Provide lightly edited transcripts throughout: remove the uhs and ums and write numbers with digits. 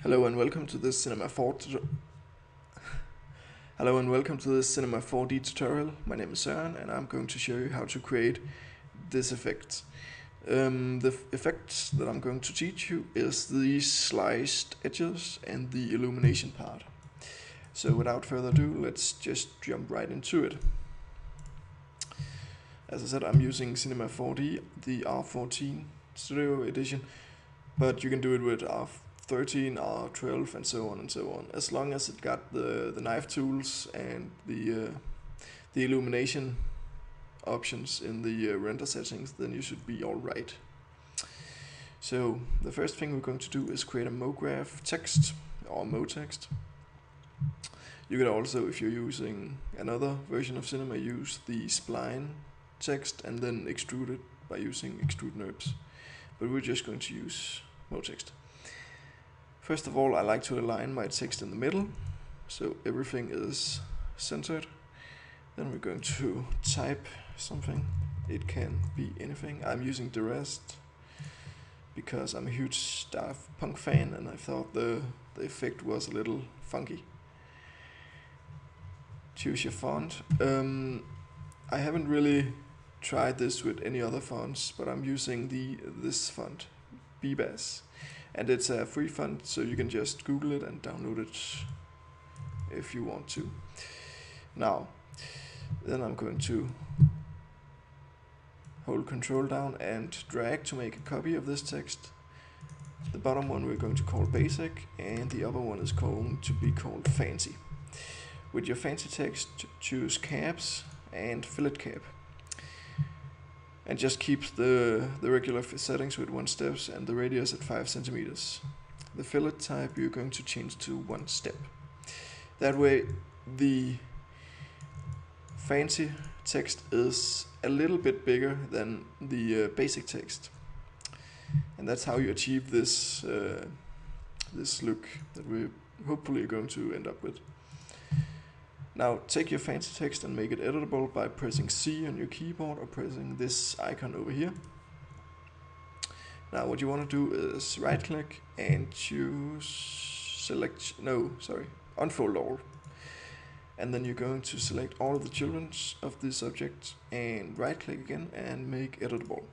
Hello and welcome to this Cinema 4 Hello and welcome to this Cinema 4D tutorial. My name is Søren and I'm going to show you how to create this effect. The effect that I'm going to teach you is the sliced edges and the illumination part. So without further ado, let's just jump right into it. As I said, I'm using Cinema 4D, the R14 Studio Edition, but you can do it with R13, R12 and so on. As long as it got the knife tools and the illumination options in the render settings, then you should be alright. So the first thing we're going to do is create a MoGraph text or MoText. You could also, if you're using another version of Cinema, use the spline text and then extrude it by using extrude NURBS. But we're just going to use MoText. First of all, I like to align my text in the middle, so everything is centered. Then we're going to type something. It can be anything. I'm using Durest because I'm a huge Daft Punk fan and I thought the effect was a little funky. Choose your font. I haven't really tried this with any other fonts, but I'm using this font, BBAS. And it's a free font, so you can just Google it and download it if you want to. Now, then I'm going to hold Control down and drag to make a copy of this text. The bottom one we're going to call Basic, and the upper one is going to be called Fancy. With your fancy text, choose caps and fillet cap. And just keep the regular settings with 1 step and the radius at 5 centimeters. The fillet type you're going to change to 1 step. That way the fancy text is a little bit bigger than the basic text. And that's how you achieve this, this look that we're hopefully going to end up with. Now take your fancy text and make it editable by pressing C on your keyboard or pressing this icon over here. Now what you want to do is right click and choose unfold all. And then you're going to select all of the children of this object and right click again and make editable.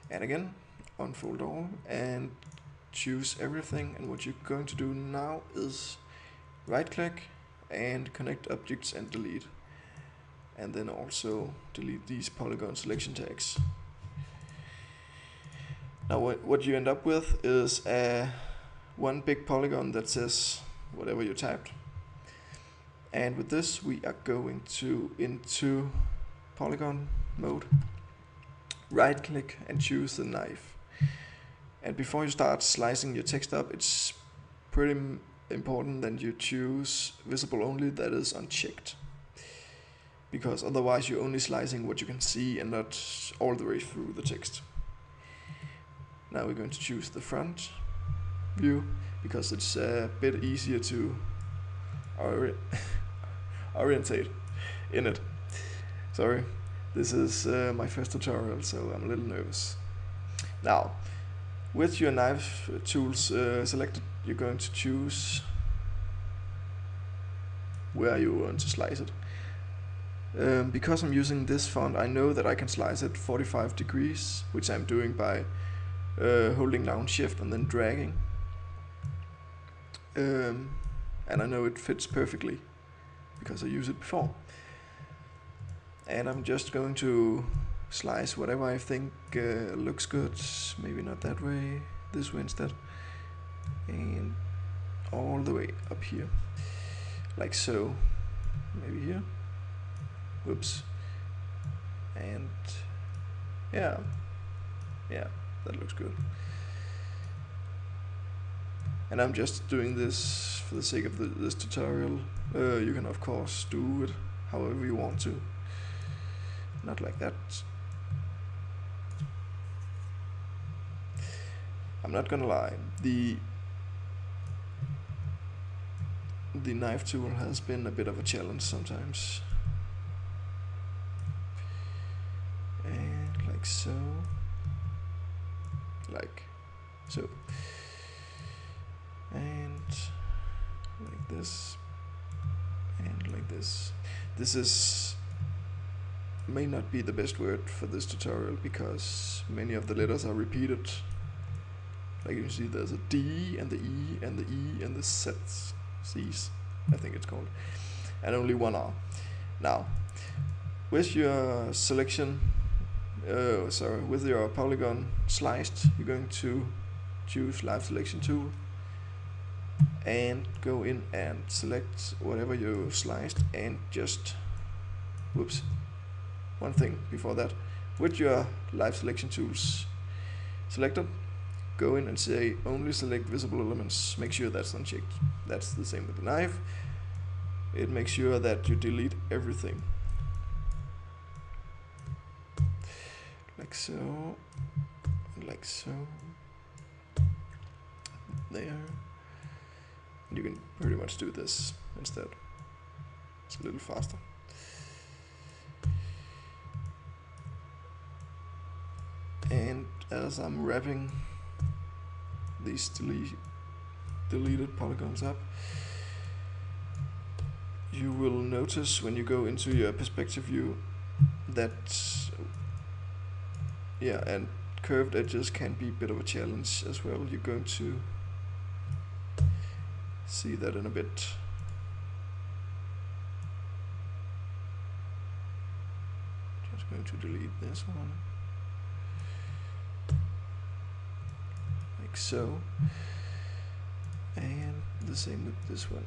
And again, unfold all and choose everything. And what you're going to do now is right click and connect objects and delete, and then also delete these polygon selection tags. Now what you end up with is one big polygon that says whatever you typed, and with this we are going to into polygon mode, right click and choose the knife. And before you start slicing your text up, it's pretty important that you choose visible only, that is unchecked, because otherwise you're only slicing what you can see and not all the way through the text. Now we're going to choose the front view because it's a bit easier to orientate in it. Sorry, this is my first tutorial, so I'm a little nervous. Now, with your knife tools selected, you're going to choose where you want to slice it. Because I'm using this font, I know that I can slice it 45 degrees, which I'm doing by holding down Shift and then dragging. And I know it fits perfectly because I used it before. And I'm just going to slice whatever I think looks good. Maybe not that way, this way instead. And all the way up here, like so. Maybe here. Whoops. And yeah, that looks good. And I'm just doing this for the sake of this tutorial. You can of course do it however you want to. Not like that. I'm not gonna lie, the knife tool has been a bit of a challenge sometimes. And like so. Like so. And this, and like this. This may not be the best word for this tutorial because many of the letters are repeated. Like you can see, there's a D and the E and the E and the C's, I think it's called, and only one R. Now, with your selection, with your polygon sliced, you're going to choose Live Selection tool and go in and select whatever you sliced, and just, whoops, one thing before that, with your Live Selection tools selected, go in and say only select visible elements. Make sure that's unchecked. That's the same with the knife. It makes sure that you delete everything. Like so, like so, there. You can pretty much do this instead. It's a little faster. And as I'm wrapping these deleted polygons up, you will notice when you go into your perspective view that, yeah, and curved edges can be a bit of a challenge as well. You're going to see that in a bit. Just going to delete this one, like so, and the same with this one.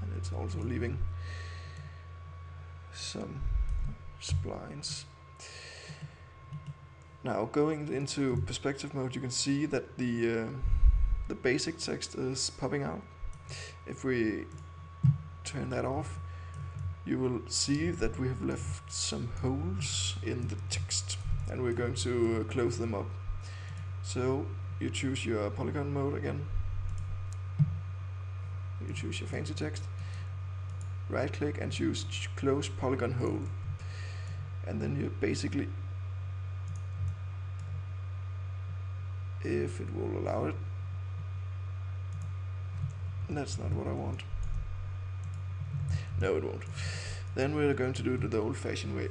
And it's also leaving some splines. Now, going into perspective mode, you can see that the basic text is popping out. If we turn that off, you will see that we have left some holes in the text, and we're going to close them up. So you choose your polygon mode again, you choose your fancy text, right click and choose close polygon hole, and then you basically, if it will allow it, that's not what I want. No, it won't. Then we're going to do it the old-fashioned way.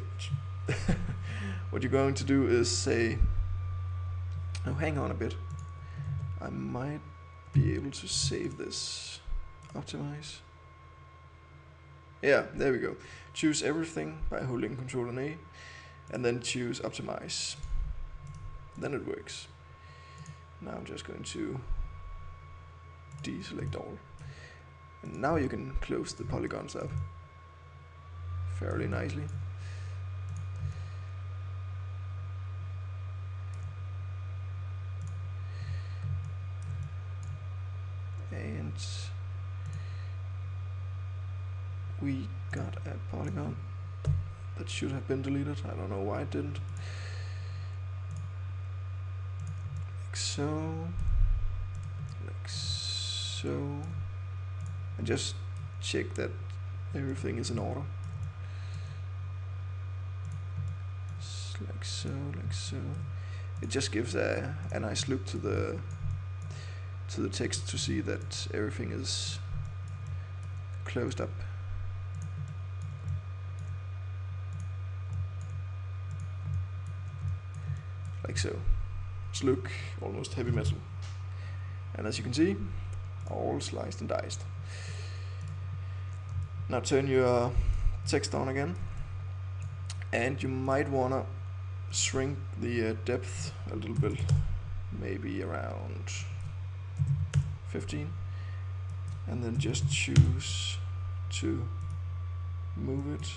What you're going to do is say, oh, hang on a bit, I might be able to save this. Optimize. Yeah, there we go. Choose everything by holding Ctrl and A, and then choose optimize. Then it works. Now I'm just going to deselect all. And now you can close the polygons up fairly nicely. And we got a polygon that should have been deleted. I don't know why it didn't. Like so, like so, and just check that everything is in order. Like so, like so. It just gives a nice look to the text to see that everything is closed up. Like so. It's look almost heavy metal. And as you can see, all sliced and diced. Now turn your text on again, and you might wanna shrink the depth a little bit, maybe around 15, and then just choose to move it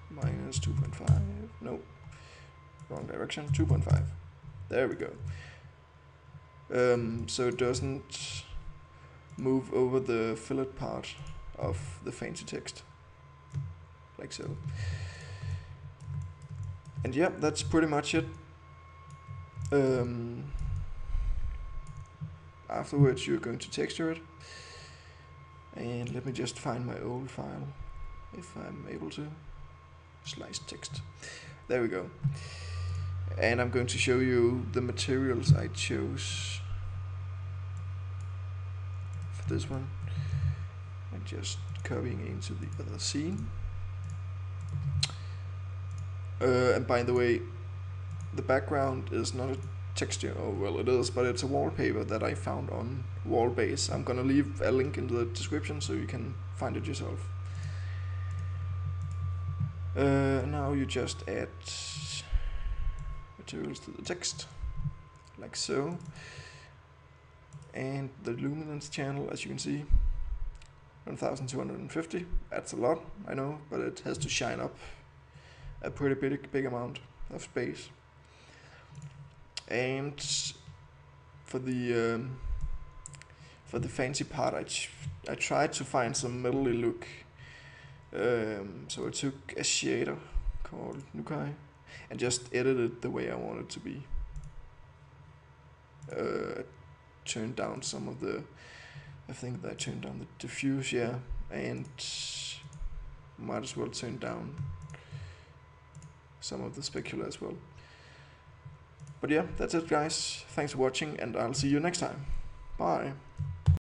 minus 2.5, no, wrong direction, 2.5, there we go. So it doesn't move over the fillet part of the fancy text, like so. And yeah, that's pretty much it. Afterwards you're going to texture it, and let me just find my old file if I'm able to. Slice text, there we go. And I'm going to show you the materials I chose for this one. I'm just copying into the other scene. And by the way, the background is not a texture, oh well it is, but it's a wallpaper that I found on Wallbase. I'm gonna leave a link in the description so you can find it yourself. Now you just add materials to the text, like so. And the luminance channel, as you can see, 1250. That's a lot, I know, but it has to shine up a pretty big amount of space. And for the fancy part, I tried to find some metally look. So I took a shader called Nukai and just edited the way I want it to be. Turned down some of the, I think that I turned down the diffuse, yeah, and might as well turn down some of the specular as well. But yeah, that's it guys, thanks for watching and I'll see you next time. Bye.